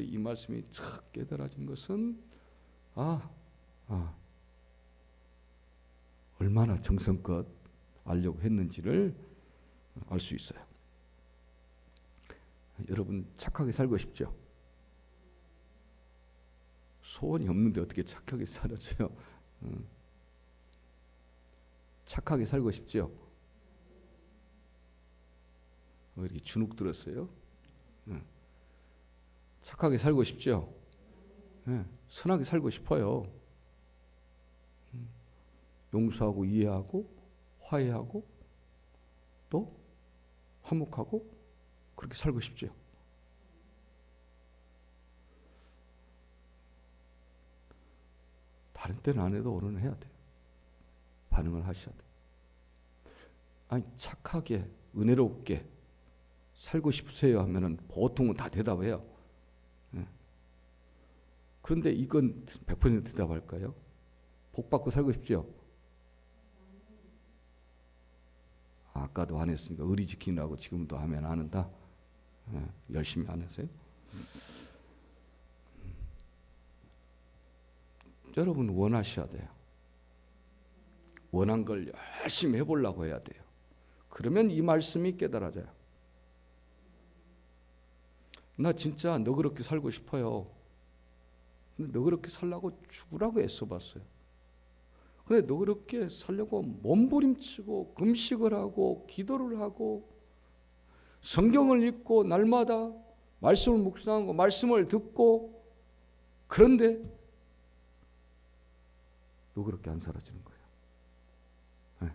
이 말씀이 착 깨달아진 것은 얼마나 정성껏 알려고 했는지를 알 수 있어요. 여러분 착하게 살고 싶죠? 소원이 없는데 어떻게 착하게 살아줘요? 착하게 살고 싶죠? 왜 이렇게 주눅 들었어요? 착하게 살고 싶죠? 선하게 살고 싶어요. 용서하고 이해하고 화해하고 또 화목하고 그렇게 살고 싶죠. 다른 때는 안 해도 오늘은 해야 돼요. 반응을 하셔야 돼요. 아니 착하게 은혜롭게 살고 싶으세요 하면은 보통은 다 대답해요. 그런데 이건 100% 대답할까요? 복 받고 살고 싶죠? 아까도 안 했으니까 의리 지키느라고 지금도 하면 안 한다. 열심히 안 하세요? 여러분 원하셔야 돼요. 원한 걸 열심히 해보려고 해야 돼요. 그러면 이 말씀이 깨달아져요. 나 진짜 너 그렇게 살고 싶어요. 근데 너 그렇게 살라고 죽으라고 애써봤어요. 근데 너 그렇게 살려고 몸부림치고 금식을 하고 기도를 하고 성경을 읽고 날마다 말씀을 묵상하고 말씀을 듣고 그런데 너 그렇게 안 살아지는 거예요.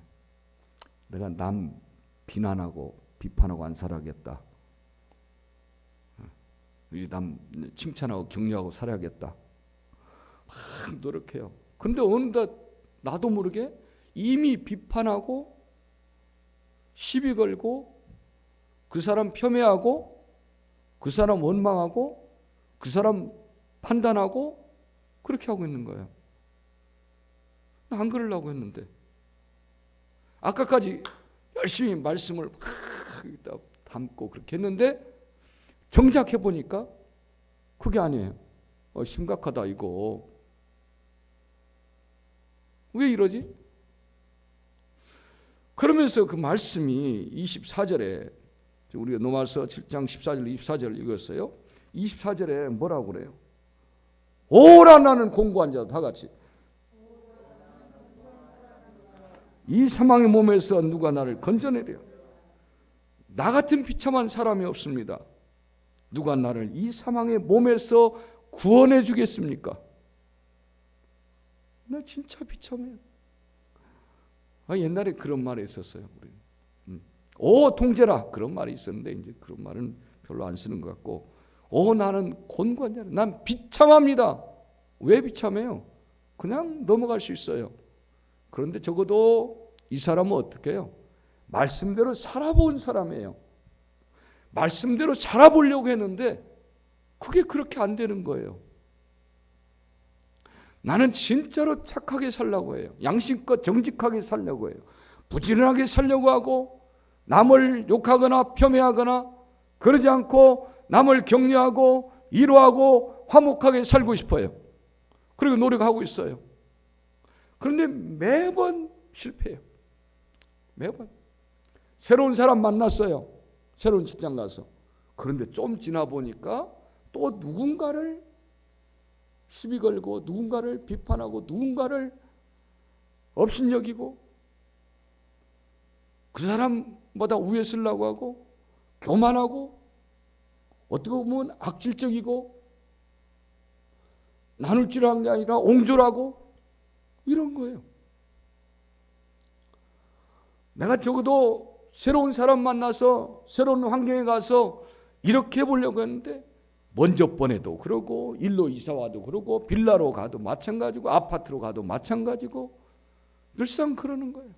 내가 남 비난하고 비판하고 안 살아야겠다. 남 칭찬하고 격려하고 살아야겠다. 막 노력해요. 근데 어느덧 나도 모르게 이미 비판하고 시비 걸고 그 사람 폄훼하고 그 사람 원망하고 그 사람 판단하고 그렇게 하고 있는 거예요. 나 안 그러려고 했는데 아까까지 열심히 말씀을 담고 그렇게 했는데 정작 해보니까 그게 아니에요. 심각하다 이거. 왜 이러지? 그러면서 그 말씀이 24절에 우리가 로마서 7장 14절 24절 읽었어요. 24절에 뭐라고 그래요? 오라 나는 공고한 자 다 같이 이 사망의 몸에서 누가 나를 건져내려? 나 같은 비참한 사람이 없습니다. 누가 나를 이 사망의 몸에서 구원해 주겠습니까? 나 진짜 비참해요. 옛날에 그런 말이 있었어요. 오 통제라 그런 말이 있었는데 이제 그런 말은 별로 안 쓰는 것 같고 나는 곤고한 자라. 난 비참합니다. 왜 비참해요? 그냥 넘어갈 수 있어요. 그런데 적어도 이 사람은 어떻게 해요? 말씀대로 살아본 사람이에요. 말씀대로 살아보려고 했는데 그게 그렇게 안 되는 거예요. 나는 진짜로 착하게 살려고 해요. 양심껏 정직하게 살려고 해요. 부지런하게 살려고 하고 남을 욕하거나 폄훼하거나 그러지 않고 남을 격려하고 위로하고 화목하게 살고 싶어요. 그리고 노력하고 있어요. 그런데 매번 실패해요. 매번. 새로운 사람 만났어요. 새로운 직장 가서. 그런데 좀 지나 보니까 또 누군가를 시비 걸고 누군가를 비판하고 누군가를 업신여기고 그 사람보다 위에 쓰려고 하고 교만하고 어떻게 보면 악질적이고 나눌 줄 아는 게 아니라 옹졸하고 이런 거예요. 내가 적어도 새로운 사람 만나서 새로운 환경에 가서 이렇게 해보려고 했는데 먼저 번에도 그러고 일로 이사와도 그러고 빌라로 가도 마찬가지고 아파트로 가도 마찬가지고 늘상 그러는 거예요.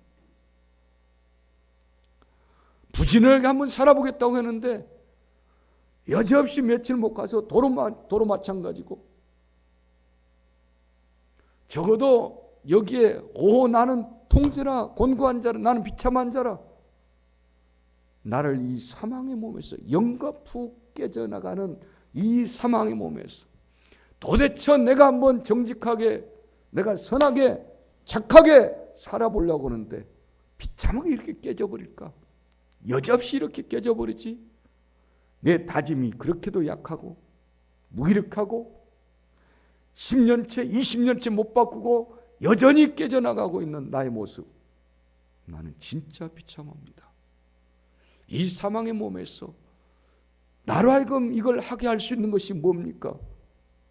부지런하게 한번 살아보겠다고 했는데 여지없이 며칠 못 가서 도로 마찬가지고 적어도 여기에 나는 통제라 곤고한 자라 나는 비참한 자라 나를 이 사망의 몸에서 영과 푹 깨져나가는 이 사망의 몸에서 도대체 내가 한번 정직하게, 내가 선하게, 착하게 살아보려고 하는데 비참하게 이렇게 깨져버릴까? 여지없이 이렇게 깨져버리지? 내 다짐이 그렇게도 약하고 무기력하고 10년째 20년째 못 바꾸고 여전히 깨져나가고 있는 나의 모습, 나는 진짜 비참합니다. 이 사망의 몸에서 나로 하여금 이걸 하게 할 수 있는 것이 뭡니까?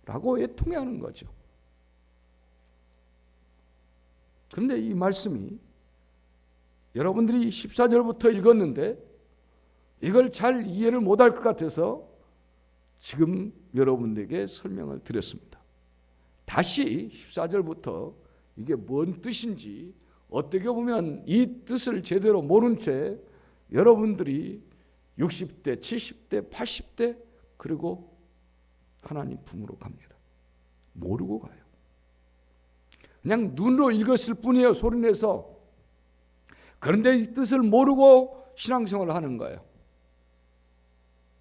라고 애통해하는 거죠. 그런데 이 말씀이 여러분들이 14절부터 읽었는데 이걸 잘 이해를 못할 것 같아서 지금 여러분들에게 설명을 드렸습니다. 다시 14절부터 이게 뭔 뜻인지, 어떻게 보면 이 뜻을 제대로 모른 채 여러분들이 60대, 70대, 80대 그리고 하나님 품으로 갑니다. 모르고 가요. 그냥 눈으로 읽었을 뿐이에요, 소리내서. 그런데 이 뜻을 모르고 신앙생활을 하는 거예요.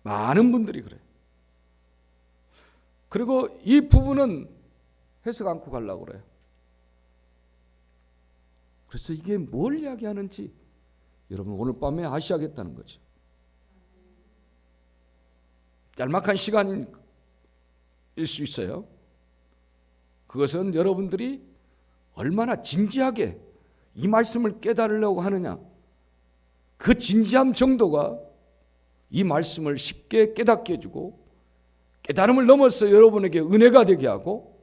많은 분들이 그래요. 그리고 이 부분은 해석 않고 가려고 그래요. 그래서 이게 뭘 이야기하는지 여러분 오늘 밤에 아셔야겠다는 거죠. 짤막한 시간일 수 있어요. 그것은 여러분들이 얼마나 진지하게 이 말씀을 깨달으려고 하느냐, 그 진지함 정도가 이 말씀을 쉽게 깨닫게 해주고 깨달음을 넘어서 여러분에게 은혜가 되게 하고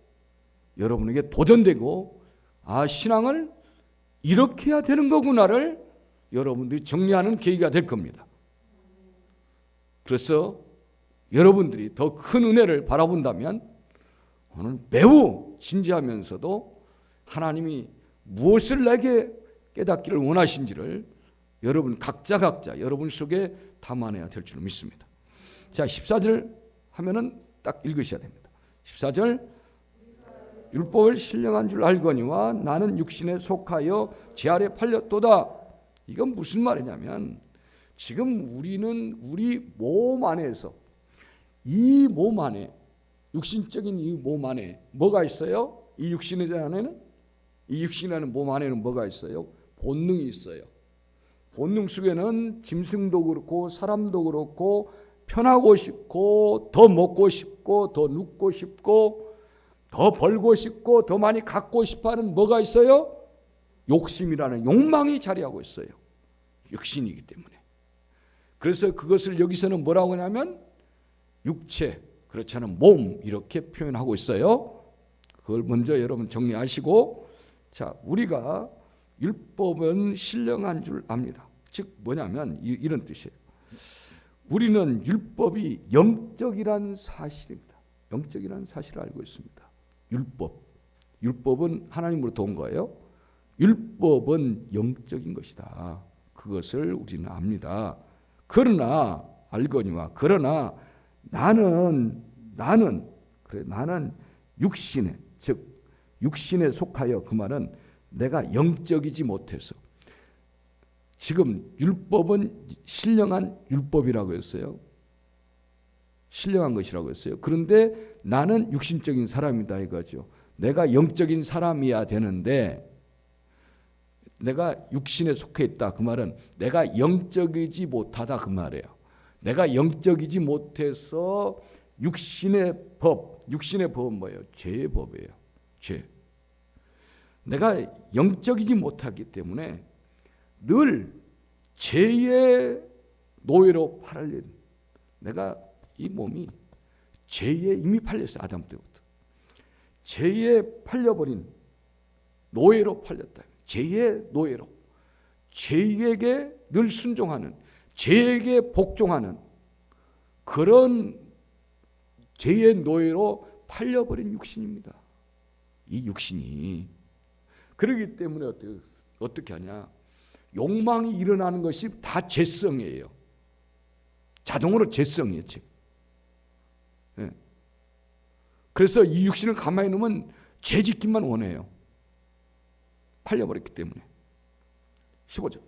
여러분에게 도전되고, 아, 신앙을 이렇게 해야 되는 거구나를 여러분들이 정리하는 계기가 될 겁니다. 그래서 여러분들이 더 큰 은혜를 바라본다면 오늘 매우 진지하면서도 하나님이 무엇을 내게 깨닫기를 원하신지를 여러분 각자 여러분 속에 담아내야 될 줄 믿습니다. 자, 14절 하면은 딱 읽으셔야 됩니다. 14절, 율법을 신령한 줄 알거니와 나는 육신에 속하여 제 아래 팔렸도다. 이건 무슨 말이냐면 지금 우리는 우리 몸 안에서, 이 몸 안에, 육신적인 이 몸 안에 뭐가 있어요? 이 육신 안에는, 이 육신이라는 몸 안에는 뭐가 있어요? 본능이 있어요. 본능 속에는 짐승도 그렇고 사람도 그렇고 편하고 싶고 더 먹고 싶고 더 눕고 싶고 더 벌고 싶고 더 많이 갖고 싶어하는 뭐가 있어요? 욕심이라는 욕망이 자리하고 있어요. 육신이기 때문에. 그래서 그것을 여기서는 뭐라고 하냐면 육체, 그렇지 않은 몸, 이렇게 표현하고 있어요. 그걸 먼저 여러분 정리하시고, 자, 우리가 율법은 신령한 줄 압니다. 즉 뭐냐면 이런 뜻이에요. 우리는 율법이 영적이란 사실입니다. 영적이라는 사실을 알고 있습니다. 율법은 하나님으로부터 온 거예요. 율법은 영적인 것이다. 그것을 우리는 압니다. 그러나 알거니와, 그러나 나는 육신에, 즉 육신에 속하여, 그 말은 내가 영적이지 못해서, 지금 율법은 신령한 율법이라고 했어요. 신령한 것이라고 했어요. 그런데 나는 육신적인 사람이다 이거죠. 내가 영적인 사람이어야 되는데 내가 육신에 속해 있다. 그 말은 내가 영적이지 못하다 그 말이에요. 내가 영적이지 못해서 육신의 법은 뭐예요? 죄의 법이에요. 죄. 내가 영적이지 못하기 때문에 늘 죄의 노예로 팔린, 내가 이 몸이 죄에 이미 팔렸어요. 아담 때부터. 죄에 팔려버린 노예로 팔렸다. 죄의 노예로, 죄에게 늘 순종하는, 죄에게 복종하는 그런 죄의 노예로 팔려버린 육신입니다. 이 육신이. 그렇기 때문에 어떻게 하냐? 욕망이 일어나는 것이 다 죄성이에요. 자동으로 죄성이에요. 네. 그래서 이 육신을 가만히 놓으면 죄짓기만 원해요. 팔려버렸기 때문에. 15절.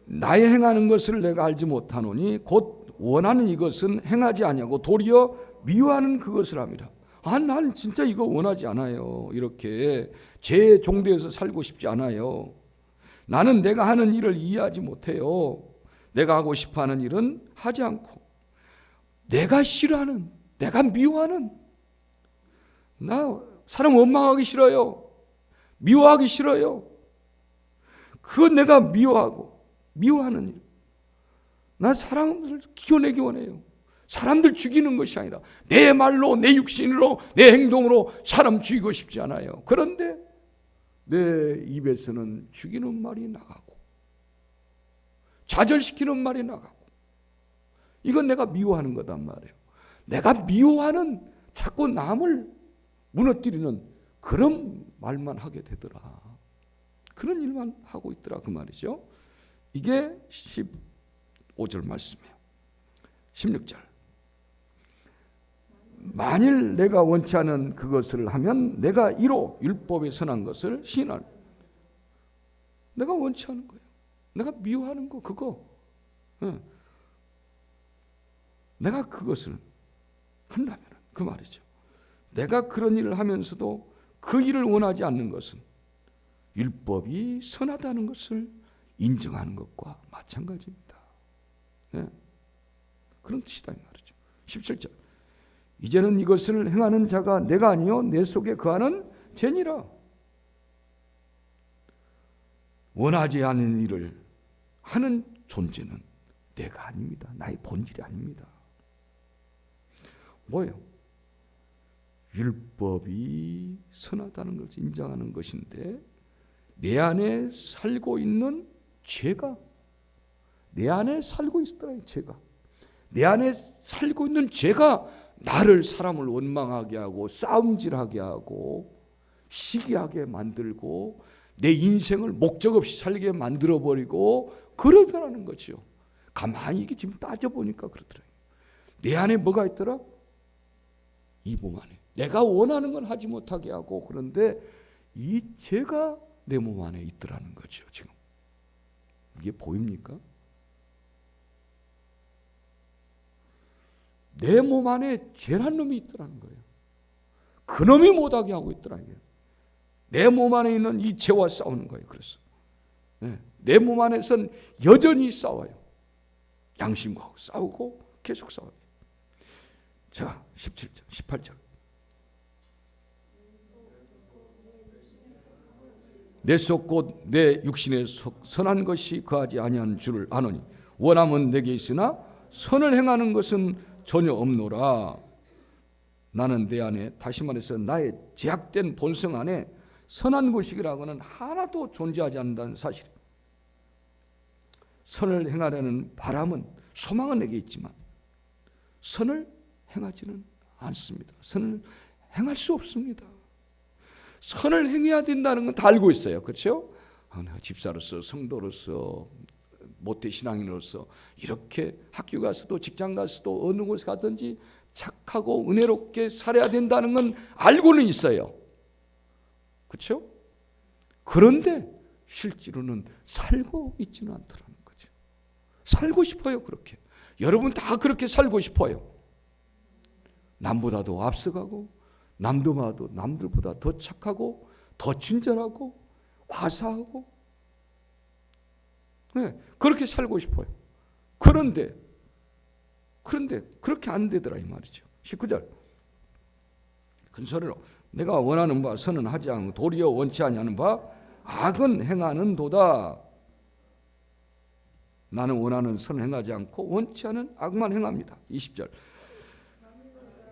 나의 행하는 것을 내가 알지 못하노니 곧 원하는 이것은 행하지 아니하고 도리어 미워하는 그것을 합니다. 나는 진짜 이거 원하지 않아요. 이렇게 제 종되어서 살고 싶지 않아요. 나는 내가 하는 일을 이해하지 못해요. 내가 하고 싶어하는 일은 하지 않고 내가 싫어하는, 내가 미워하는, 나 사람 원망하기 싫어요. 미워하기 싫어요. 그건 내가 미워하는 일. 나 사람을 키워내기 원해요. 사람들 죽이는 것이 아니라 내 말로, 내 육신으로, 내 행동으로 사람 죽이고 싶지 않아요. 그런데 내 입에서는 죽이는 말이 나가고 좌절시키는 말이 나가고 이건 내가 미워하는 거단 말이에요. 내가 미워하는 자꾸 남을 무너뜨리는 그런 말만 하게 되더라. 그런 일만 하고 있더라 그 말이죠. 이게 15절 말씀이에요. 16절. 만일 내가 원치 않은 그것을 하면 내가 이로 율법에 선한 것을 시인하는. 내가 원치 않은 거예요. 내가 미워하는 거 그거. 내가 그것을 한다면 그 말이죠. 내가 그런 일을 하면서도 그 일을 원하지 않는 것은 율법이 선하다는 것을 인정하는 것과 마찬가지입니다. 네. 그런 뜻이다 이 말이죠. 17절. 이제는 이것을 행하는 자가 내가 아니요 내 속에 거하는 죄니라. 원하지 않는 일을 하는 존재는 내가 아닙니다. 나의 본질이 아닙니다. 뭐예요? 율법이 선하다는 것을 인정하는 것인데 내 안에 살고 있는 죄가 내 안에 살고 있더라. 죄가 내 안에 살고 있는 죄가 나를 사람을 원망하게 하고 싸움질하게 하고 시기하게 만들고 내 인생을 목적 없이 살게 만들어버리고 그러더라는 거죠. 가만히 이게 지금 따져보니까 그렇더라고요. 내 안에 뭐가 있더라? 이 몸 안에 내가 원하는 건 하지 못하게 하고 그런데 이 죄가 내 몸 안에 있더라는 거죠. 지금 이게 보입니까? 내 몸 안에 죄란 놈이 있더라는 거예요. 그 놈이 못하게 하고 있더라는 거예요. 내 몸 안에 있는 이 죄와 싸우는 거예요. 그래서 내 몸 안에선 여전히 싸워요. 양심과 싸우고 계속 싸워요. 자, 17절, 18절. 내 속 곧 내 육신에 선한 것이 거하지 아니한 줄을 아노니 원함은 내게 있으나 선을 행하는 것은 전혀 없노라. 나는 내 안에 다시 말해서 나의 제약된 본성 안에 선한 것이라고는 하나도 존재하지 않는다는 사실. 선을 행하려는 바람은 소망은 내게 있지만 선을 행하지는 않습니다. 선을 행할 수 없습니다. 선을 행해야 된다는 건 다 알고 있어요. 그렇죠? 내가 집사로서 성도로서 모태신앙인으로서 이렇게 학교 가서도 직장 가서도 어느 곳에 가든지 착하고 은혜롭게 살아야 된다는 건 알고는 있어요. 그렇죠? 그런데 실제로는 살고 있지는 않더라는 거죠. 살고 싶어요. 그렇게. 여러분 다 그렇게 살고 싶어요. 남보다도 앞서가고 남들보다 더 착하고 더 친절하고 화사하고 그렇게 살고 싶어요. 그런데 그렇게 안 되더라 이 말이죠. 19절. 큰 소리로 내가 원하는 바 선은 하지 않고 도리어 원치 아니하는 바 악은 행하는 도다. 나는 원하는 선을 행하지 않고 원치 않은 악만 행합니다. 20절.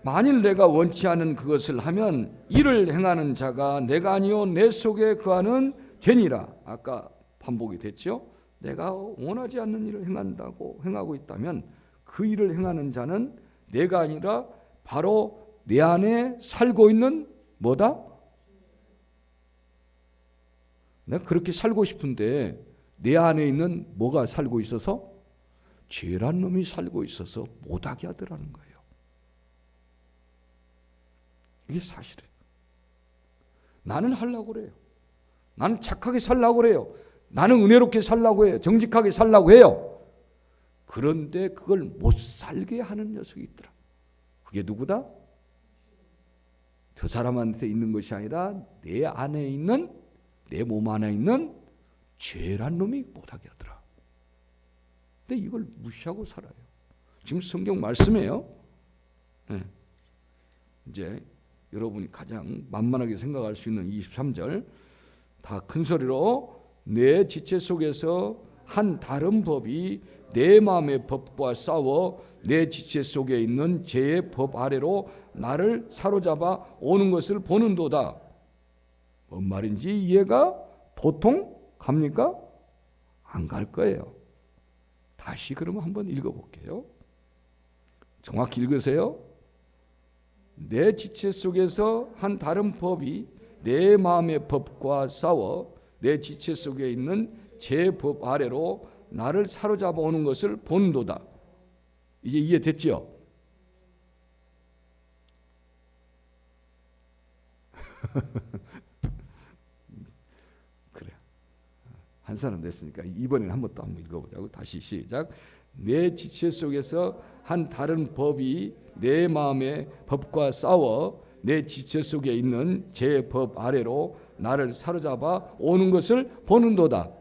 만일 내가 원치 않은 그것을 하면 이를 행하는 자가 내가 아니요 내 속에 거하는 죄니라. 아까 반복이 됐죠. 내가 원하지 않는 일을 행하고 있다면 그 일을 행하는 자는 내가 아니라 바로 내 안에 살고 있는 뭐다? 내가 그렇게 살고 싶은데 내 안에 있는 뭐가 살고 있어서? 죄란 놈이 살고 있어서 못하게 하더라는 거예요. 이게 사실이에요. 나는 하려고 그래요. 나는 착하게 살려고 그래요. 나는 은혜롭게 살려고 해요. 정직하게 살려고 해요. 그런데 그걸 못 살게 하는 녀석이 있더라. 그게 누구다? 저 사람한테 있는 것이 아니라 내 안에 있는, 내 몸 안에 있는 죄란 놈이 못하게 하더라. 근데 이걸 무시하고 살아요. 지금 성경 말씀이에요. 네. 이제 여러분이 가장 만만하게 생각할 수 있는 23절, 다 큰 소리로 내 지체 속에서 한 다른 법이 내 마음의 법과 싸워 내 지체 속에 있는 죄의 법 아래로 나를 사로잡아 오는 것을 보는도다. 뭔 말인지 이해가 도통 갑니까? 안 갈 거예요. 다시 그러면 한번 읽어볼게요. 정확히 읽으세요. 내 지체 속에서 한 다른 법이 내 마음의 법과 싸워 내 지체 속에 있는 제 법 아래로 나를 사로잡아 오는 것을 본도다. 이제 이해됐죠? 그래. 한 사람 됐으니까 이번에는 한 번 더 한번 읽어보자고. 다시 시작. 내 지체 속에서 한 다른 법이 내 마음의 법과 싸워 내 지체 속에 있는 제 법 아래로 나를 사로잡아 오는 것을 보는도다.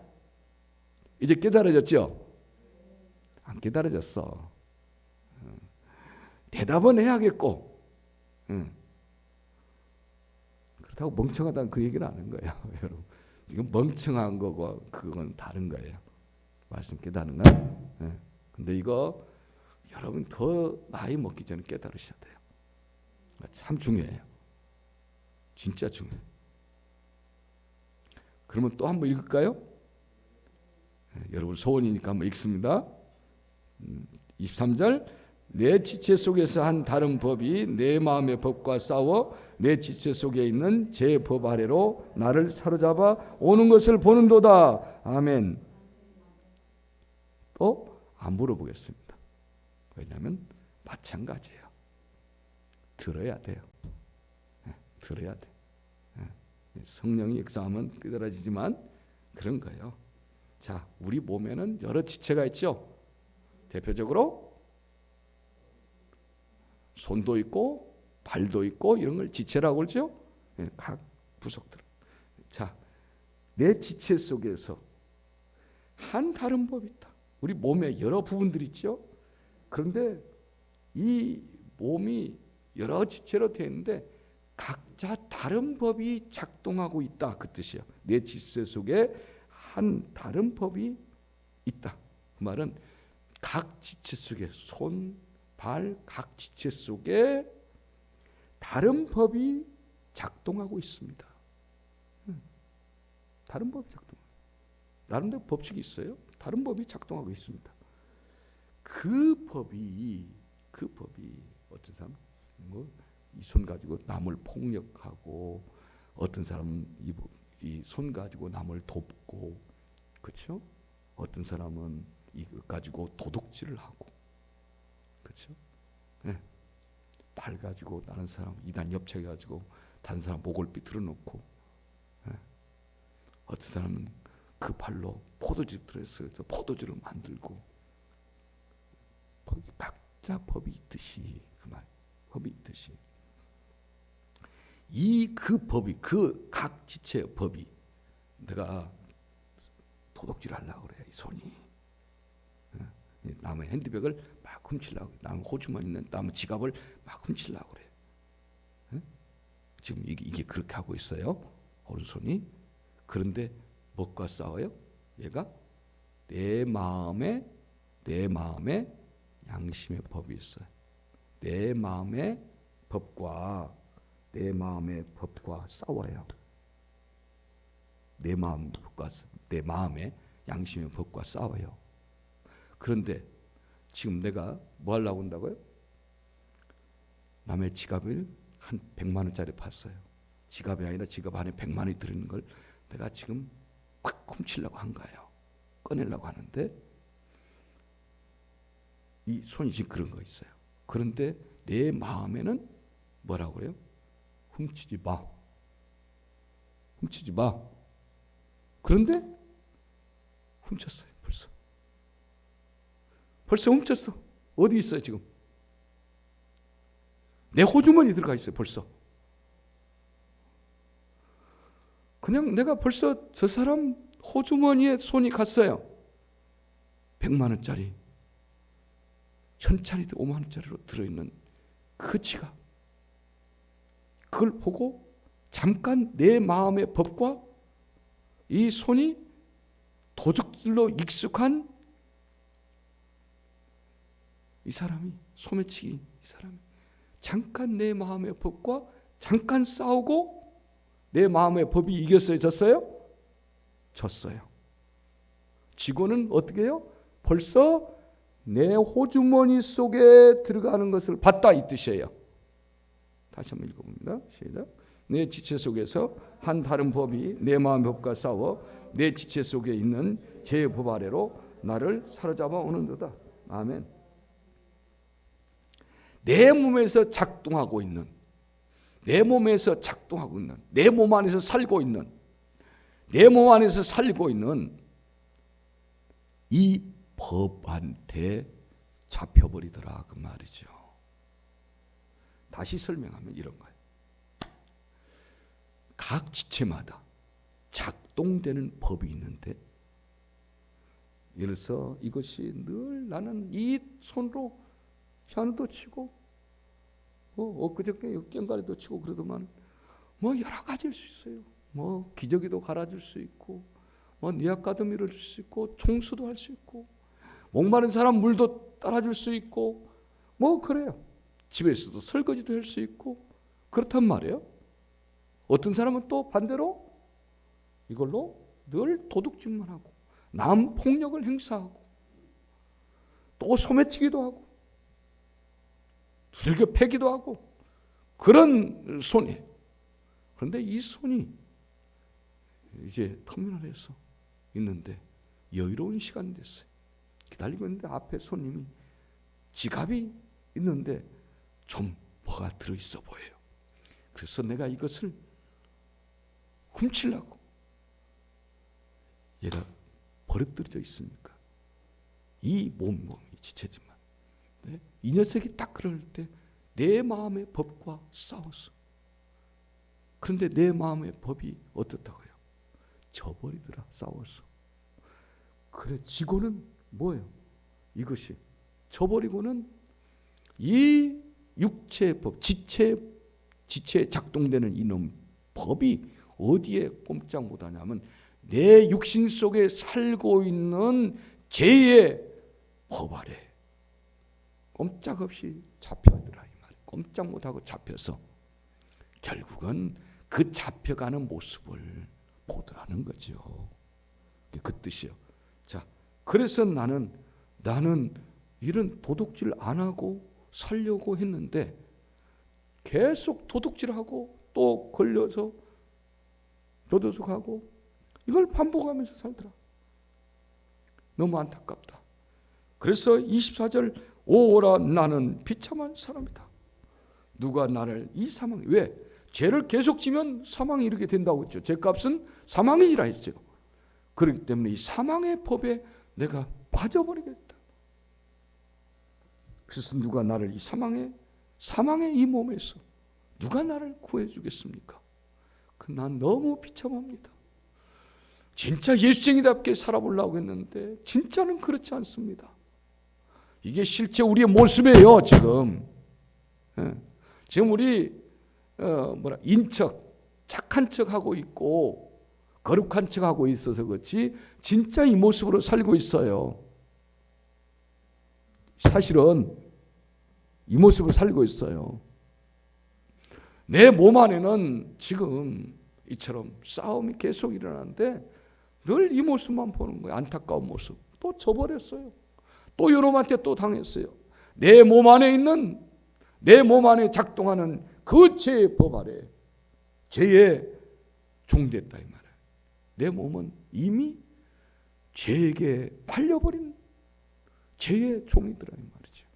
이제 깨달아졌죠? 안 깨달아졌어. 대답은 해야겠고, 그렇다고 멍청하다는 그 얘기는 아닌 거예요. 여러분, 이건 멍청한 거고 그건 다른 거예요. 말씀 깨닫는 건. 근데 이거 여러분 더 나이 먹기 전에 깨달으셔야 돼요. 참 중요해요. 진짜 중요해요. 그러면 또 한번 읽을까요? 여러분 소원이니까 한번 읽습니다. 23절 내 지체 속에서 한 다른 법이 내 마음의 법과 싸워 내 지체 속에 있는 제 법 아래로 나를 사로잡아 오는 것을 보는도다. 아멘. 또 안 물어보겠습니다. 왜냐하면 마찬가지예요. 들어야 돼요. 들어야 돼. 성령이 역사하면 깨달아지지만 그런 거예요. 자, 우리 몸에는 여러 지체가 있죠. 대표적으로 손도 있고 발도 있고 이런 걸 지체라고 그러죠. 각 부속들. 자, 내 지체 속에서 한 다른 법이 있다. 우리 몸에 여러 부분들이 있죠. 그런데 이 몸이 여러 지체로 되어 있는데 각자 다른 법이 작동하고 있다. 그 뜻이에요. 내 지체 속에 한 다른 법이 있다. 그 말은 각 지체 속에 손, 발, 각 지체 속에 다른 법이 작동하고 있습니다. 다른 법이 작동. 나름대로 법칙이 있어요. 다른 법이 작동하고 있습니다. 그 법이 어떤 사람 이 손 가지고 남을 폭력하고 어떤 사람은 이 손 가지고 남을 돕고 그렇죠? 어떤 사람은 이거 가지고 도둑질을 하고 그렇죠? 네. 발 가지고 다른 사람 이단 협착해 가지고 다른 사람 목을 비틀어 놓고 네. 어떤 사람은 그 발로 포도즙 들어서 포도주를 만들고 각자 법이 있듯이 그 말 법이 있듯이 이 그 법이 그 각 지체의 법이 내가 도둑질 하려고 그래 이 손이 남의 핸드백을 막 훔치려고 남의 호주만 있는 남의 지갑을 막 훔치려고 그래 지금 이게 그렇게 하고 있어요 오른손이. 그런데 뭐가 싸워요? 얘가 내 마음에 양심의 법이 있어요. 내 마음의 법과 싸워요. 내 마음의 양심의 법과 싸워요. 그런데 지금 내가 뭐 하려고 한다고요? 남의 지갑을 한 100만 원짜리 봤어요. 지갑이 아니라 지갑 안에 100만 원이 들어있는 걸 내가 지금 팍 훔치려고 한 거예요. 꺼내려고 하는데 이 손이 지금 그런 거 있어요. 그런데 내 마음에는 뭐라고 그래요? 훔치지 마. 그런데 훔쳤어요. 벌써 훔쳤어. 어디 있어요 지금? 내 호주머니 들어가 있어요 벌써. 그냥 내가 벌써 저 사람 호주머니에 손이 갔어요. 100만 원짜리, 1000짜리, 5만 원짜리로 들어있는 그 지갑. 그걸 보고 잠깐 내 마음의 법과 이 손이 도둑들로 익숙한 이 사람이, 소매치기 이 사람이 잠깐 내 마음의 법과 잠깐 싸우고 내 마음의 법이 이겼어요? 졌어요? 졌어요. 지고는 어떻게 해요? 벌써 내 호주머니 속에 들어가는 것을 봤다 이 뜻이에요. 다시 한번 읽어봅니다. 시작. 내 지체 속에서 한 다른 법이 내 마음의 법과 싸워 내 지체 속에 있는 제 법 아래로 나를 사로잡아 오는도다. 아멘. 내 몸에서 작동하고 있는, 내 몸에서 작동하고 있는, 내 몸 안에서 살고 있는, 내 몸 안에서 살고 있는 이 법한테 잡혀버리더라 그 말이죠. 다시 설명하면 이런 거예요. 각 지체마다 작동되는 법이 있는데, 예를 들어서 이것이 늘 나는 이 손으로 피아노도 치고 엊그저께 꽹과리도 치고 그러더만 뭐 여러 가지일 수 있어요. 뭐 기저귀도 갈아줄 수 있고 뭐 니아가도 줄 수 있고 총수도 할 수 있고 목마른 사람 물도 따라줄 수 있고 뭐 그래요. 집에서도 설거지도 할 수 있고 그렇단 말이에요. 어떤 사람은 또 반대로 이걸로 늘 도둑질만 하고 남 폭력을 행사하고 또 소매치기도 하고 두들겨 패기도 하고 그런 손이. 그런데 이 손이 이제 터미널에서 있는데 여유로운 시간이 됐어요. 기다리고 있는데 앞에 손님이 지갑이 있는데 좀 뭐가 들어있어 보여요. 그래서 내가 이것을 훔치려고. 얘가 버릇들여져 있습니까? 이 몸이 지체지만 네? 이 녀석이 딱 그럴 때 내 마음의 법과 싸웠어. 그런데 내 마음의 법이 어떻다고요? 져버리더라. 싸웠어. 그래 지고는 뭐예요? 이것이 져버리고는 이 육체의 법, 지체에 작동되는 이놈 법이 어디에 꼼짝 못하냐면 내 육신 속에 살고 있는 죄의 법 아래 꼼짝없이 잡혀들어라 이 말이에요. 꼼짝 못하고 잡혀서 결국은 그 잡혀가는 모습을 보더라는 거죠. 그 뜻이요. 자, 그래서 나는 이런 도둑질 안 하고 살려고 했는데 계속 도둑질하고 또 걸려서 도둑하고 이걸 반복하면서 살더라. 너무 안타깝다. 그래서 24절 오라 나는 비참한 사람이다. 누가 나를 이 사망에 왜? 죄를 계속 지면 사망이 이르게 된다고 했죠. 죄값은 사망이라 했죠. 그렇기 때문에 이 사망의 법에 내가 빠져버리겠다. 그래서 누가 나를 이 사망의 이 몸에서 누가 나를 구해주겠습니까? 난 너무 비참합니다. 진짜 예수쟁이답게 살아보려고 했는데 진짜는 그렇지 않습니다. 이게 실제 우리의 모습이에요. 지금 우리 인척, 착한 척하고 있고 거룩한 척하고 있어서 그렇지 진짜 이 모습으로 살고 있어요. 사실은 이 모습으로 살고 있어요. 내 몸 안에는 지금 이처럼 싸움이 계속 일어나는데 늘 이 모습만 보는 거예요. 안타까운 모습. 또 져버렸어요. 또 이놈한테 또 당했어요. 내 몸 안에 작동하는 그 죄의 법 아래 죄에 종됐다 이 말이에요. 내 몸은 이미 죄에게 팔려버린 죄의 종이더라 이 말이죠.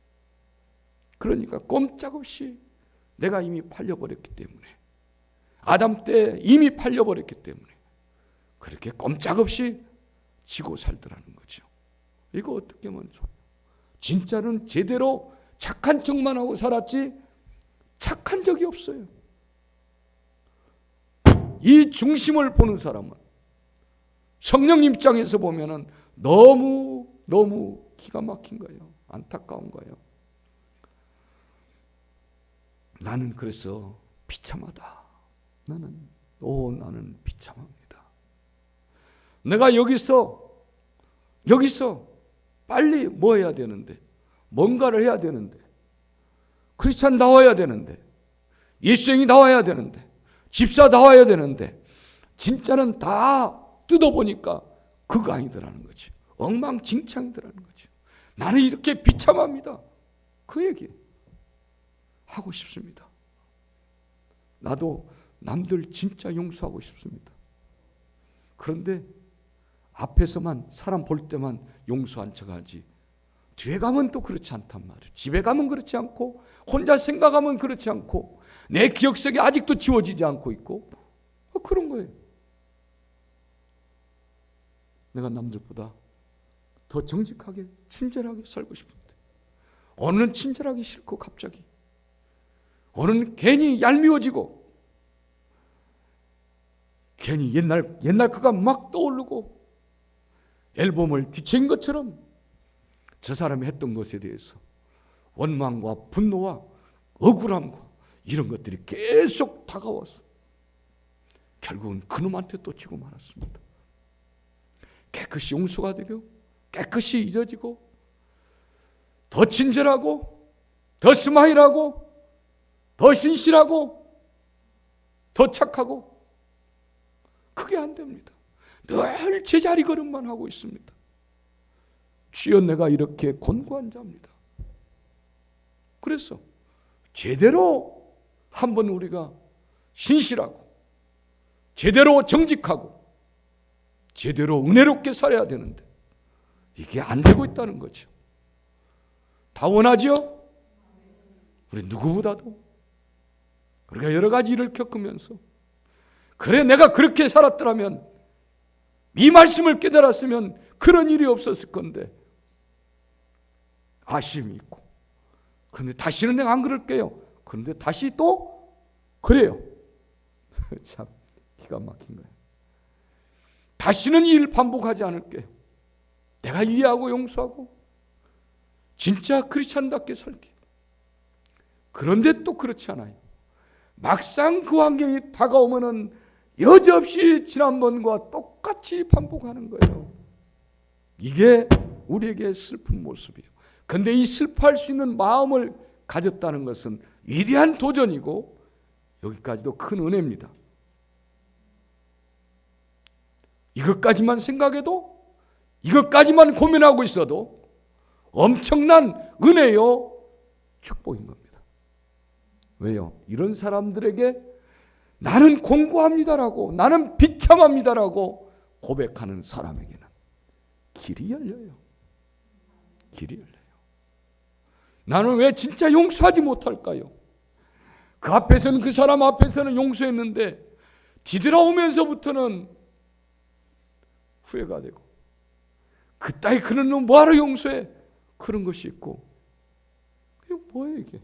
그러니까 꼼짝없이 내가 이미 팔려버렸기 때문에 아담 때 이미 팔려버렸기 때문에 그렇게 꼼짝없이 지고 살더라는 거죠. 이거 어떻게 하면 좋아요? 진짜는 제대로 착한 척만 하고 살았지 착한 적이 없어요. 이 중심을 보는 사람은 성령 입장에서 보면은 너무 기가 막힌 거예요. 안타까운 거예요. 나는 그래서 비참하다. 나는 비참합니다. 내가 여기서 빨리 뭐 해야 되는데, 뭔가를 해야 되는데, 크리스찬 나와야 되는데, 예수행이 나와야 되는데, 집사 나와야 되는데, 진짜는 다 뜯어보니까 그거 아니더라는 거지. 엉망진창이더라는 거지. 나는 이렇게 비참합니다. 그 얘기 하고 싶습니다. 나도 남들 진짜 용서하고 싶습니다. 그런데 앞에서만 사람 볼 때만 용서한 척하지 뒤에 가면 또 그렇지 않단 말이에요. 집에 가면 그렇지 않고 혼자 생각하면 그렇지 않고 내 기억 속에 아직도 지워지지 않고 있고 그런 거예요. 내가 남들보다 더 정직하게 친절하게 살고 싶은데 어느는 친절하기 싫고 갑자기 어느는 괜히 얄미워지고 괜히 옛날 그가 막 떠오르고 앨범을 뒤챈 것처럼 저 사람이 했던 것에 대해서 원망과 분노와 억울함과 이런 것들이 계속 다가와서 결국은 그놈한테 또 지고 말았습니다. 깨끗이 용서가 되고 깨끗이 잊어지고 더 친절하고 더 스마일하고 더 신실하고 더 착하고 그게 안 됩니다. 늘 제자리 걸음만 하고 있습니다. 주여 내가 이렇게 곤고한 자입니다. 그래서 제대로 한번 우리가 신실하고 제대로 정직하고 제대로 은혜롭게 살아야 되는데 이게 안 되고 있다는 거죠. 다 원하죠? 우리 누구보다도 우리가 여러 가지 일을 겪으면서 그래 내가 그렇게 살았더라면 이 말씀을 깨달았으면 그런 일이 없었을 건데 아쉬움이 있고 그런데 다시는 내가 안 그럴게요. 그런데 다시 또 그래요. 참 기가 막힌 거예요. 다시는 이 일 반복하지 않을게요. 내가 이해하고 용서하고 진짜 크리스찬답게 살게. 그런데 또 그렇지 않아요. 막상 그 환경이 다가오면은 여지없이 지난번과 똑같이 반복하는 거예요. 이게 우리에게 슬픈 모습이에요. 근데 이 슬퍼할 수 있는 마음을 가졌다는 것은 위대한 도전이고 여기까지도 큰 은혜입니다. 이것까지만 생각해도 이것까지만 고민하고 있어도 엄청난 은혜요 축복인 겁니다. 왜요? 이런 사람들에게 나는 공고합니다라고 나는 비참합니다라고 고백하는 사람에게는 길이 열려요. 길이 열려요. 나는 왜 진짜 용서하지 못할까요? 그 앞에서는 그 사람 앞에서는 용서했는데 뒤돌아오면서부터는 후회가 되고 그따위 그런 놈 뭐하러 용서해? 그런 것이 있고 이게 뭐예요 이게?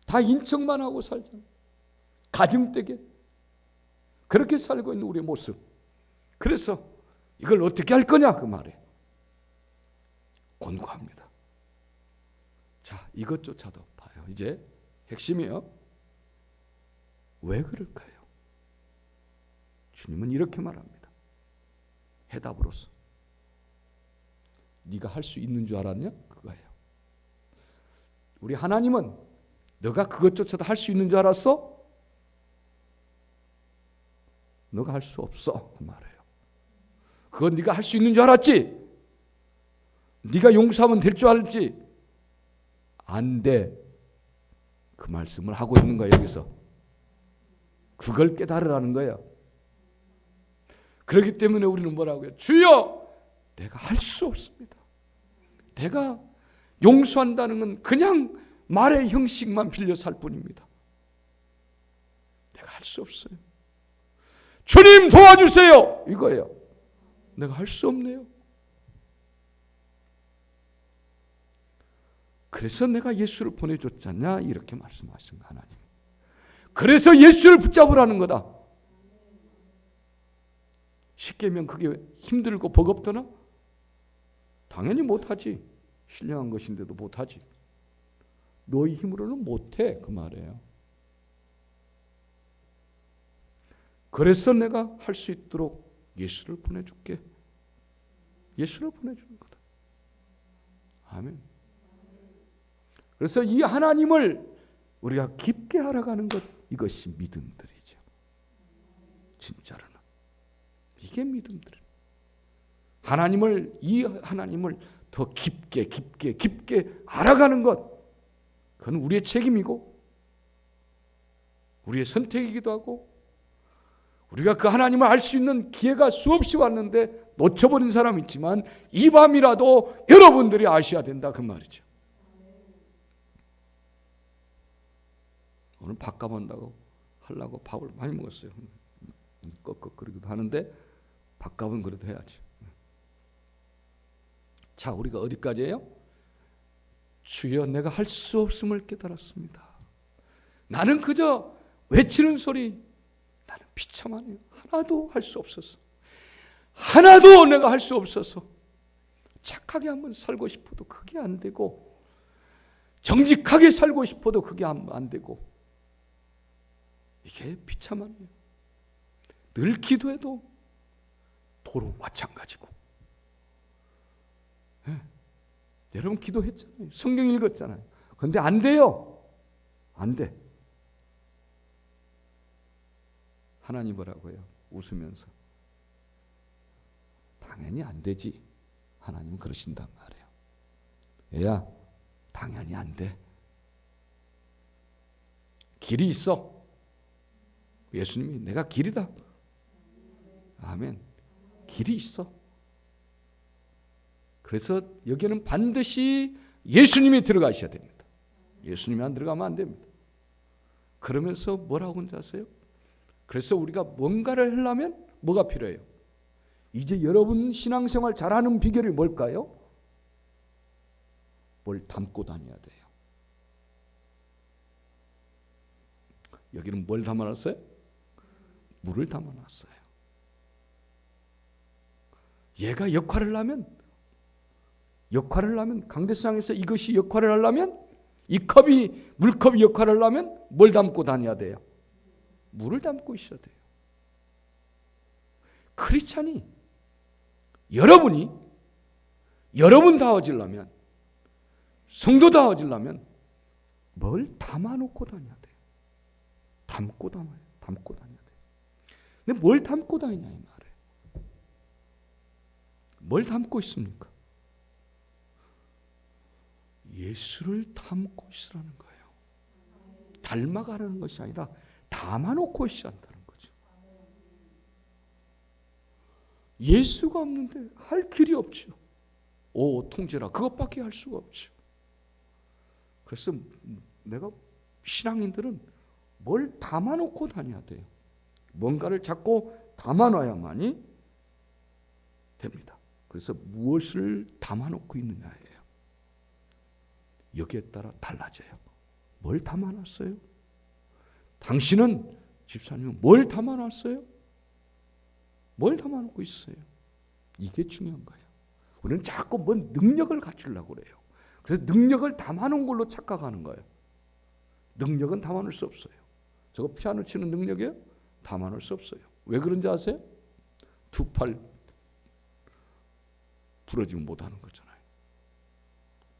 다 인척만 하고 살잖아. 가증되게 그렇게 살고 있는 우리의 모습. 그래서 이걸 어떻게 할 거냐 그 말이에요. 권고합니다. 자, 이것조차도 봐요. 이제 핵심이에요. 왜 그럴까요? 주님은 이렇게 말합니다. 해답으로서 네가 할 수 있는 줄 알았냐? 그거예요. 우리 하나님은 너가 그것조차도 할 수 있는 줄 알았어? 너가 할 수 없어 그 말이에요. 그건 네가 할 수 있는 줄 알았지? 네가 용서하면 될 줄 알았지? 안 돼. 그 말씀을 하고 있는 거야 여기서. 그걸 깨달으라는 거야. 그렇기 때문에 우리는 뭐라고 해요? 주여 내가 할 수 없습니다. 내가 용서한다는 건 그냥 말의 형식만 빌려 살 뿐입니다. 내가 할 수 없어요. 주님 도와주세요. 이거예요. 내가 할 수 없네요. 그래서 내가 예수를 보내줬잖냐 이렇게 말씀하신 거 하나님. 그래서 예수를 붙잡으라는 거다. 십계명 그게 힘들고 버겁더나? 당연히 못하지. 신령한 것인데도 못하지. 너희 힘으로는 못해 그 말이에요. 그래서 내가 할 수 있도록 예수를 보내줄게. 예수를 보내주는 거다. 아멘. 그래서 이 하나님을 우리가 깊게 알아가는 것, 이것이 믿음들이죠. 진짜로는 이게 믿음들. 이 하나님을 더 깊게 알아가는 것, 그건 우리의 책임이고 우리의 선택이기도 하고, 우리가 그 하나님을 알 수 있는 기회가 수없이 왔는데 놓쳐버린 사람이 있지만 이 밤이라도 여러분들이 아셔야 된다 그 말이죠. 오늘 밥 가본다고 하려고 밥을 많이 먹었어요. 꺽꺽거리기도 하는데 밥값은 그래도 해야지. 자, 우리가 어디까지예요? 주여 내가 할 수 없음을 깨달았습니다. 나는 그저 외치는 소리, 나는 비참하네요. 하나도 할 수 없어서, 하나도 내가 할 수 없어서, 착하게 한번 살고 싶어도 그게 안 되고, 정직하게 살고 싶어도 그게 안 되고, 이게 비참하네요. 늘 기도해도 도로 마찬가지고. 네. 여러분 기도했잖아요. 성경 읽었잖아요. 그런데 안 돼요. 안 돼. 하나님 뭐라고요? 웃으면서. 당연히 안 되지. 하나님은 그러신단 말이에요. 얘야, 당연히 안 돼. 길이 있어. 예수님이 내가 길이다. 아멘. 길이 있어. 그래서 여기는 반드시 예수님이 들어가셔야 됩니다. 예수님이 안 들어가면 안 됩니다. 그러면서 뭐라고 혼자 하세요? 그래서 우리가 뭔가를 하려면 뭐가 필요해요? 이제 여러분 신앙생활 잘하는 비결이 뭘까요? 뭘 담고 다녀야 돼요. 여기는 뭘 담아놨어요? 물을 담아놨어요. 얘가 역할을 하면 강대상에서 이것이 역할을 하려면, 이 컵이 물컵이 역할을 하려면 뭘 담고 다녀야 돼요? 물을 담고 있어야 돼요. 크리스찬이 여러분다워지려면, 성도다워지려면 뭘 담아놓고 다녀야 돼요. 담고 다녀야 돼요. 근데 뭘 담고 다니냐 이 말이에요. 뭘 담고 있습니까? 예수를 담고 있으라는 거예요. 닮아가라는 것이 아니라 담아놓고 있어야 한다는 거죠. 예수가 없는데 할 길이 없죠. 오, 통제라. 그것밖에 할 수가 없죠. 그래서 내가 신앙인들은 뭘 담아놓고 다녀야 돼요. 뭔가를 자꾸 담아놔야만이 됩니다. 그래서 무엇을 담아놓고 있느냐예요. 여기에 따라 달라져요. 뭘 담아놨어요? 당신은, 집사님은 뭘 담아놨어요? 뭘 담아놓고 있어요? 이게 중요한 거예요. 우리는 자꾸 뭔 능력을 갖추려고 그래요. 그래서 능력을 담아놓은 걸로 착각하는 거예요. 능력은 담아놓을 수 없어요. 저거 피아노 치는 능력이에요? 담아놓을 수 없어요. 왜 그런지 아세요? 두 팔 부러지면 못하는 거잖아요.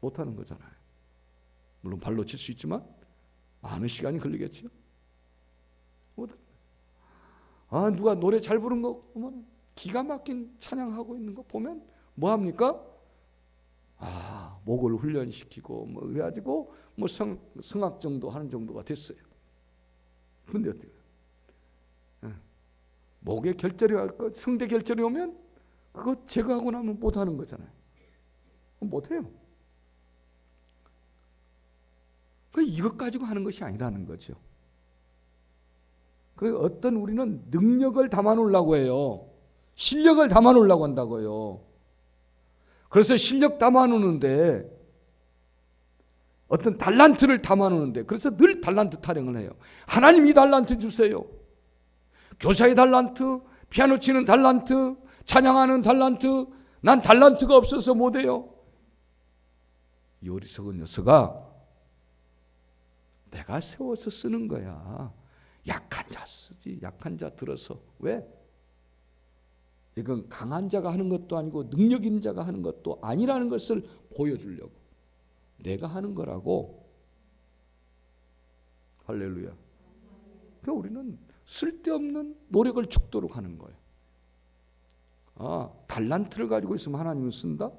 못하는 거잖아요. 물론 발로 칠 수 있지만 많은 시간이 걸리겠죠. 누가 노래 잘 부른 거 보면, 기가 막힌 찬양하고 있는 거 보면 뭐 합니까? 목을 훈련시키고 뭐 그래가지고 뭐 성악 정도 하는 정도가 됐어요. 근데 어때요? 목에 결절이 할까, 성대 결절이 오면 그거 제거하고 나면 못하는 거잖아요. 못해요. 이것 가지고 하는 것이 아니라는 거죠. 그래서 어떤 우리는 능력을 담아놓으려고 해요. 실력을 담아놓으려고 한다고요. 그래서 실력 담아놓는데 어떤 달란트를 담아놓는데, 그래서 늘 달란트 타령을 해요. 하나님 이 달란트 주세요. 교사의 달란트, 피아노 치는 달란트, 찬양하는 달란트, 난 달란트가 없어서 못해요. 이 어리석은 녀석아, 내가 세워서 쓰는 거야. 약한 자 쓰지. 약한 자 들어서. 왜? 이건 강한 자가 하는 것도 아니고 능력 있는 자가 하는 것도 아니라는 것을 보여주려고 내가 하는 거라고. 할렐루야. 그러니까 우리는 쓸데없는 노력을 죽도록 하는 거예요. 달란트를 가지고 있으면 하나님은 쓴다?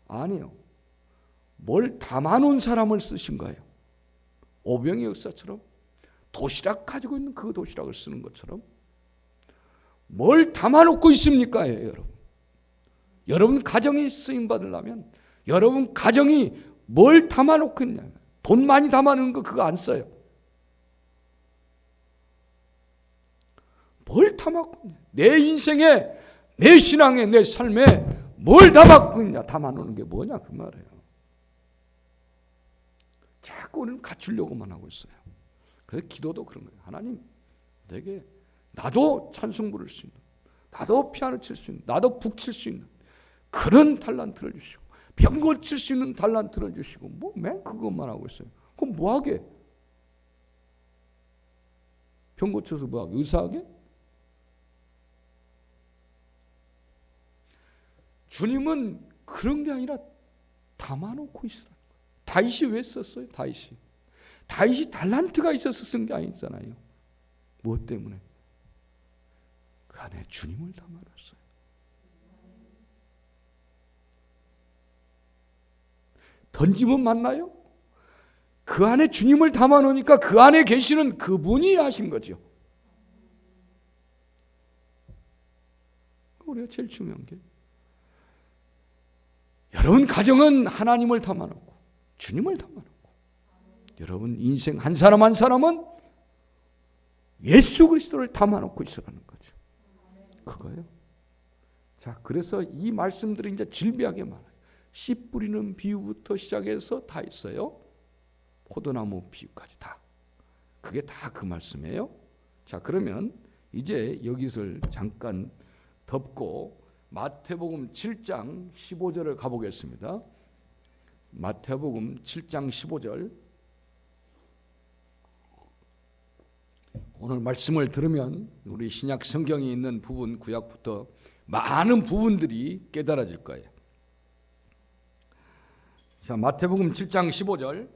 아니요. 뭘 담아놓은 사람을 쓰신 거예요. 오병의 역사처럼 도시락 가지고 있는 그 도시락을 쓰는 것처럼 뭘 담아놓고 있습니까? 여러분. 여러분 가정이 쓰임받으려면 여러분 가정이 뭘 담아놓고 있냐면 돈 많이 담아놓은 거 그거 안 써요. 뭘 담아놓고 있냐. 내 인생에 내 신앙에 내 삶에 뭘 담아놓고 있냐. 담아놓는 게 뭐냐 그 말이에요. 자꾸 우리는 갖추려고만 하고 있어요. 그래서 기도도 그런 거예요. 하나님 내게 나도 찬송 부를 수 있는, 나도 피아노 칠 수 있는, 나도 북 칠 수 있는 그런 달란트를 주시고 병 고칠 수 있는 달란트를 주시고 뭐 맨 그것만 하고 있어요. 그럼 뭐하게? 병 고쳐서 뭐하게? 의사하게? 주님은 그런 게 아니라 담아놓고 있으라는 거예요. 다윗이 왜 썼어요? 다윗이 달란트가 있어서 쓴 게 아니잖아요. 무엇 때문에? 그 안에 주님을 담아놨어요. 던지면 맞나요? 그 안에 주님을 담아놓으니까 그 안에 계시는 그분이 하신 거죠. 우리가 제일 중요한 게 여러분 가정은 하나님을 담아놓고 주님을 담아놓고 여러분 인생 한 사람 한 사람은 예수 그리스도를 담아놓고 있으라는 거죠. 그거예요. 자, 그래서 이 말씀들이 이제 질비하게 많아요. 씨 뿌리는 비유부터 시작해서 다 있어요. 포도나무 비유까지 다. 그게 다 그 말씀이에요. 자, 그러면 이제 여기서 잠깐 덮고 마태복음 7장 15절을 가보겠습니다. 마태복음 7장 15절. 오늘 말씀을 들으면 우리 신약 성경에 있는 부분 구약부터 많은 부분들이 깨달아질 거예요. 자, 마태복음 7장 15절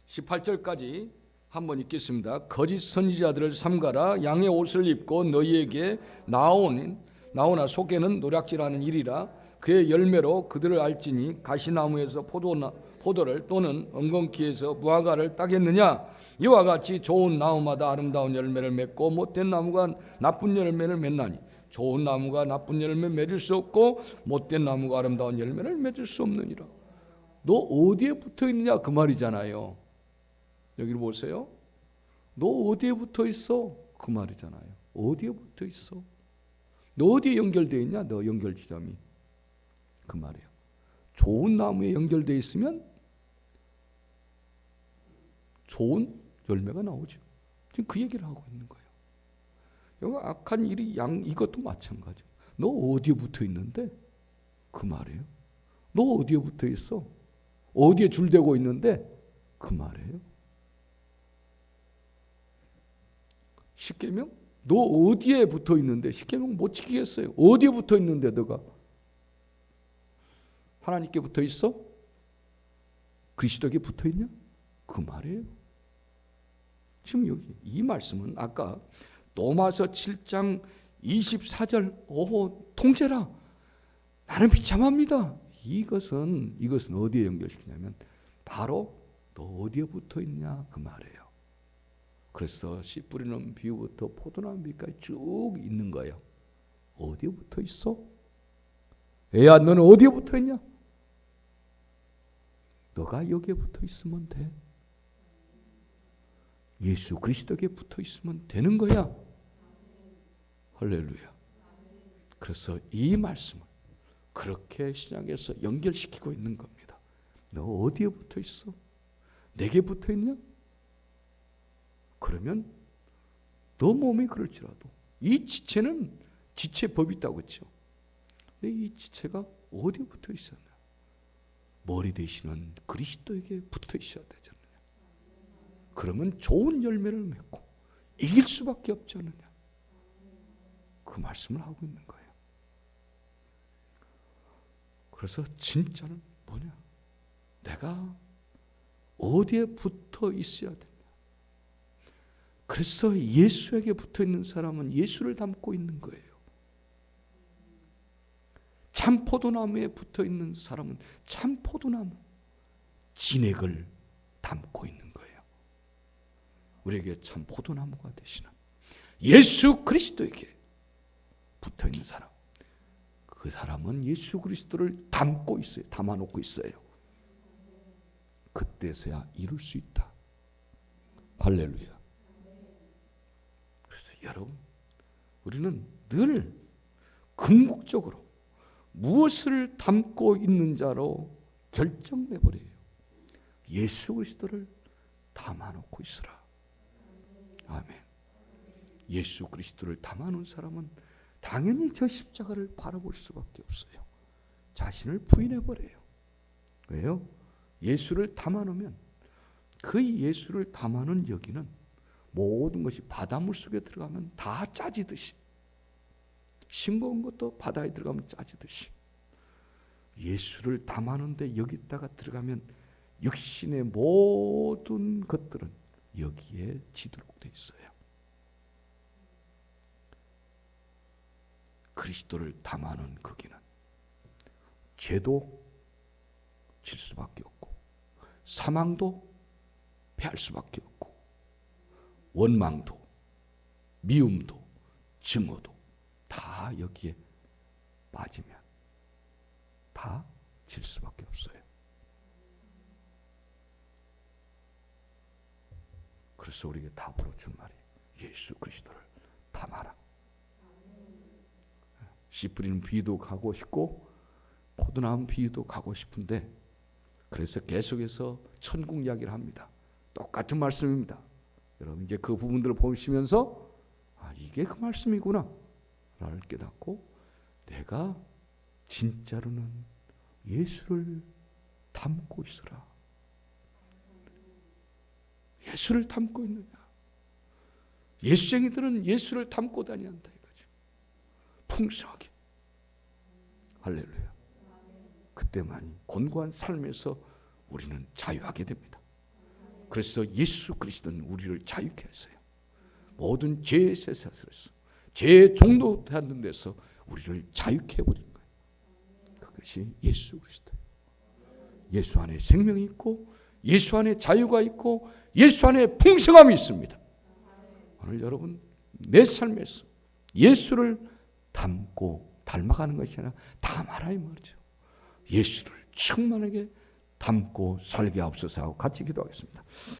18절까지 한번 읽겠습니다. 거짓 선지자들을 삼가라. 양의 옷을 입고 너희에게 나오나 속에는 노략질하는 일이라. 그의 열매로 그들을 알지니 가시나무에서 포도를 또는 엉겅퀴에서 무화과를 따겠느냐. 이와 같이 좋은 나무마다 아름다운 열매를 맺고 못된 나무가 나쁜 열매를 맺나니 좋은 나무가 나쁜 열매 맺을 수 없고 못된 나무가 아름다운 열매를 맺을 수 없느니라. 너 어디에 붙어 있느냐 그 말이잖아요. 여기를 보세요. 너 어디에 붙어 있어? 그 말이잖아요. 어디에 붙어 있어? 너 어디에 연결되어 있냐? 너 연결 지점이. 그 말이에요. 좋은 나무에 연결되어 있으면 좋은 열매가 나오죠. 지금 그 얘기를 하고 있는 거예요. 여기 악한 일이 이것도 마찬가지예요. 너 어디에 붙어 있는데? 그 말이에요. 너 어디에 붙어 있어? 어디에 줄대고 있는데? 그 말이에요. 십계명? 너 어디에 붙어 있는데? 십계명 못 지키겠어요. 어디에 붙어 있는데 너가? 하나님께 붙어 있어? 그리스도께 붙어 있냐? 그 말이에요. 지금 여기 이 말씀은 아까 로마서 7장 24절 오호 통제라. 나는 비참합니다. 이것은 어디에 연결시키냐면 바로 너 어디에 붙어 있냐 그 말이에요. 그래서 씨 뿌리는 비유부터 포도나무 비까지 쭉 있는 거예요. 어디에 붙어 있어? 애야 너는 어디에 붙어 있냐? 너가 여기에 붙어 있으면 돼. 예수 그리스도께 붙어 있으면 되는 거야. 할렐루야. 그래서 이 말씀을 그렇게 신약에서 연결시키고 있는 겁니다. 너 어디에 붙어 있어? 내게 붙어 있냐? 그러면 너 몸이 그럴지라도 이 지체는 지체 법이 있다고 그랬죠. 근데 이 지체가 어디에 붙어 있었냐? 머리 되시는 그리스도에게 붙어 있어야 되잖아요. 그러면 좋은 열매를 맺고 이길 수밖에 없지 않느냐. 그 말씀을 하고 있는 거예요. 그래서 진짜는 뭐냐? 내가 어디에 붙어 있어야 되냐? 그래서 예수에게 붙어 있는 사람은 예수를 닮고 있는 거예요. 참 포도나무에 붙어 있는 사람은 참 포도나무, 진액을 담고 있는 거예요. 우리에게 참 포도나무가 되시는 예수 그리스도에게 붙어 있는 사람, 그 사람은 예수 그리스도를 담고 있어요. 담아놓고 있어요. 그때서야 이룰 수 있다. 할렐루야. 그래서 여러분, 우리는 늘 궁극적으로 무엇을 담고 있는 자로 결정내버려요. 예수 그리스도를 담아놓고 있으라. 아멘. 예수 그리스도를 담아놓은 사람은 당연히 저 십자가를 바라볼 수밖에 없어요. 자신을 부인해버려요. 왜요? 예수를 담아놓으면 그 예수를 담아놓은 여기는 모든 것이 바닷물 속에 들어가면 다 짜지듯이, 싱거운 것도 바다에 들어가면 짜지듯이, 예수를 담아놓는데 여기다가 들어가면 육신의 모든 것들은 여기에 지도록 돼 있어요. 그리스도를 담아놓은 거기는 죄도 질 수밖에 없고 사망도 패할 수밖에 없고 원망도 미움도 증오도 다 여기에 빠지면 다 질 수밖에 없어요. 그래서 우리에게 답으로 준 말이 예수 그리스도를 담아라. 씨 뿌리는 비유도 가고 싶고 포도나무 비유도 가고 싶은데, 그래서 계속해서 천국 이야기를 합니다. 똑같은 말씀입니다. 여러분 이제 그 부분들을 보시면서 이게 그 말씀이구나 라를 깨닫고, 내가 진짜로는 예수를 담고 있어라. 예수를 담고 있느냐? 예수쟁이들은 예수를 담고 다닌다 이거죠. 풍성하게. 할렐루야. 그때만이 곤고한 삶에서 우리는 자유하게 됩니다. 그래서 예수 그리스도는 우리를 자유케 하세요. 모든 죄의 쇠사슬에서, 죄의 종노하는 데서 우리를 자유케 해버린 거예요. 그것이 예수 그리스도예요. 예수 안에 생명이 있고 예수 안에 자유가 있고 예수 안에 풍성함이 있습니다. 오늘 여러분 내 삶에서 예수를 담고 닮아가는 것이 아니라 담아라 이 말이죠. 예수를 충만하게 담고 살게 하옵소서 하고 같이 기도하겠습니다.